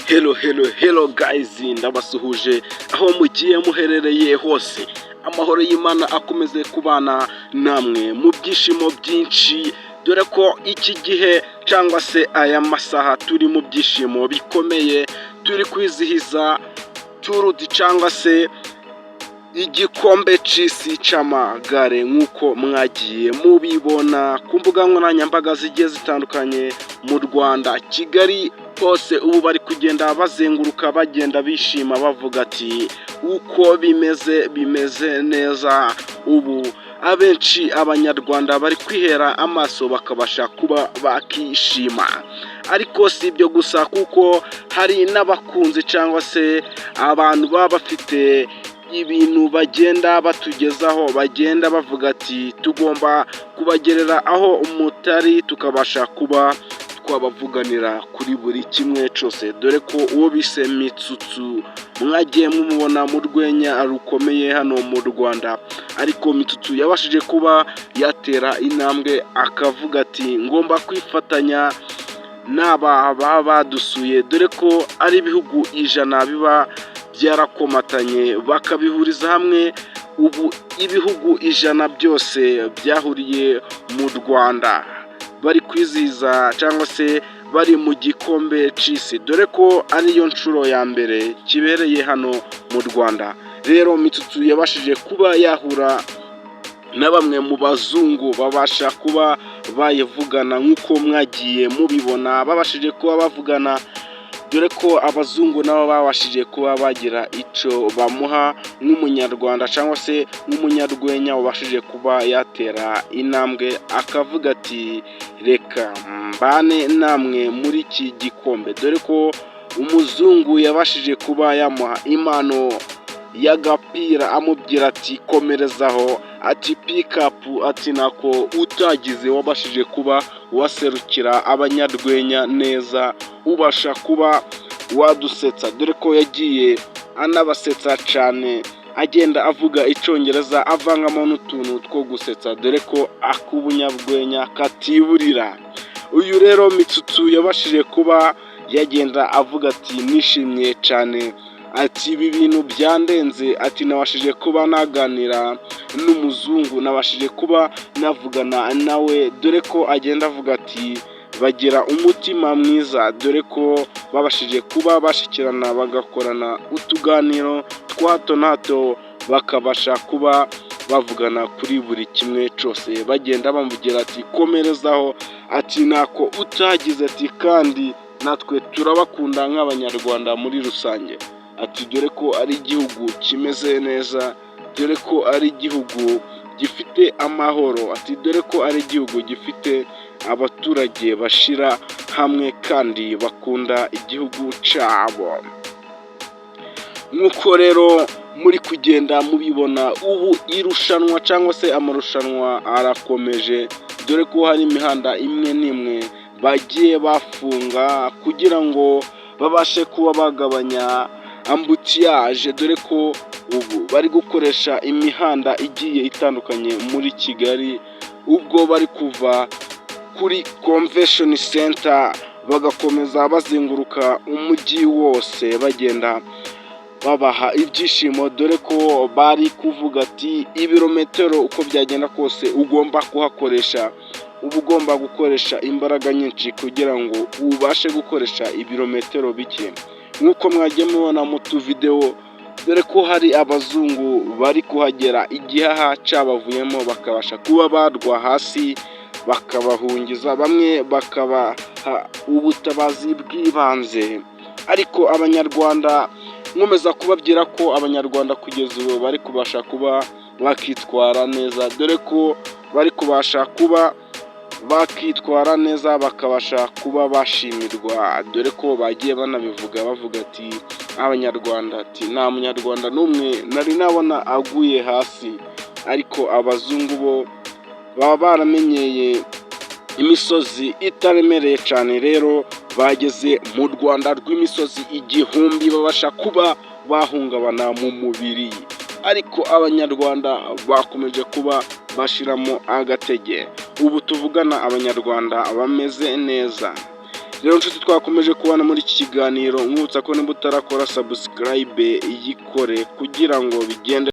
Hello guys, ndabasuhuje aho mugiye muherereye hose. Amahoro y'Imana akomeze kubana namwe mu byishimo byinshi, dore ko iki gihe cyangwa se aya masaha turi mu byishimo bikomeye, turi kwizihiza turudi cyangwa se igikombe c'isi c'amagare nk'uko mwagiye mubibona ku mbuga nkoranyambaga zigiye zitandukanye mu Rwanda, Kigali hose ubu bari kugenda bazenguruka bagenda bishima bavuga ati uko bimeze neza. Ubu abenshi abanyarwanda bari kwihera amaso bakabasha kuba bakishima, ariko si ibyo gusa kuko hari n'abakunzi cyangwa se abantu baba bafite ibintu bagenda batugezaho, bagenda bavuga ati tugomba kubagerera aho mutari tukabasha kuba twabavuganira kuri buri kimwe cyose, dore ko uwo bise Mitsutsu mwagiye mumubona mu rwenya rukomeye hano mu Rwanda, ariko Mitsutsu yabashije kuba yatera intambwe akavuga ati ngomba kwifatanya n'aba baba badusuye, dore ko ari ibihugu 100 biba byarakomatanye bakabihuriza hamwe. Ubu ibihugu 100 byose byahuriye mu Rwanda bari kwizihiza cyangwa se bari mu gikombe c'isi, dore ko ariyo nshuro ya mbere kibereye hano mu Rwanda. Rero Mitsutsu yabashije kuba yahura na bamwe mu bazungu babasha kuba bayivugana nk'uko mwagiye mubibona, babashije kuba bavugana, dore ko abazungu nabo babashije kuba bagira icyo bamuha nk'umunyarwanda cyangwa se nk'umunyarwenya wabashije kuba yatera intambwe akavuga ati reka mbane namwe muri iki gikombe, dore ko umuzungu yabashije kuba yamuha impano y'agapira amubwira ati komerezaho, ati pikapu, ati nako utagize wabashije kuba waserukira abanyarwenya neza, ubasha kuba wadusetsa, dore ko yagiye anabasetsa cyane agenda avuga icyongereza avangamo n'utuntu two gusetsa, dore ko akubunyarwenya katiburira. Uyu rero Mitsutsu yabashije kuba yagenda avuga ati nishimye cyane, ati ibi bintu byandenze, ati nabashije kuba naganira n'umuzungu, nabashije kuba navugana nawe, dore ko agenda avuga ati bagira umutima mwiza, dore ko babashije kuba bashikirana bagakorana utuganiro twa hato na hato, bakabasha kuba bavugana kuri buri kimwe cyose, bagenda bamubwira ati komerezaho, ati nako utagize, ati kandi natwe turabakunda nk'abanyarwanda muri rusange, ati dore ko ari igihugu kimeze neza, dore ko ari igihugu gifite amahoro, ati dore ko ari igihugu gifite abaturage bashira hamwe kandi bakunda igihugu cyabo. Nk'uko rero muri kugenda mubibona, ubu irushanwa cyangwa se amarushanwa arakomeje, dore ko hari imihanda imwe n'imwe bagiye bafunga kugira ngo babashe kuba bagabanya ambutiyaje, dore ko ubu bari gukoresha imihanda igiye itandukanye muri Kigali, ubwo bari kuva kuri Convention Center bagakomeza bazenguruka umujyi wose bagenda babaha ibyishimo, dore ko bari kuvuga ati ibirometero uko byagenda kose ugomba kuhakoresha, uba ugomba gukoresha imbaraga nyinshi kugira ngo ubashe gukoresha ibirometero bike, nk'uko mwagiye mubona mu tuvidewo, dore ko hari abazungu bari kuhagera igihaha cyabavuyemo bakabasha kuba barwa hasi bakabahungiza, bamwe bakabaha ubutabazi bw'ibanze. Ariko abanyarwanda nkomeza kubabwira ko abanyarwanda kugeza ubu bari kubasha kuba bakitwara neza, dore ko bari kubasha kuba bakitwara neza bakabasha kuba bashimirwa, dore ko bagiye banabivuga bavuga ati abanyarwanda, ati nta munyarwanda n'umwe nari nabona aguye hasi. Ariko abazungu bo baba baramenyeye imisozi itaremereye cyane, rero bageze mu Rwanda rw'imisozi 1000 babasha kuba bahungabana mu mubiri, ariko abanyarwanda bakomeje kuba bashiramo agatege. Ubu tuvugana abanyarwanda bameze neza. rero nshuti twakomeje kubana muri iki kiganiro, nkutsa ko nimba utarakora subscribe yikore kugira ngo bigende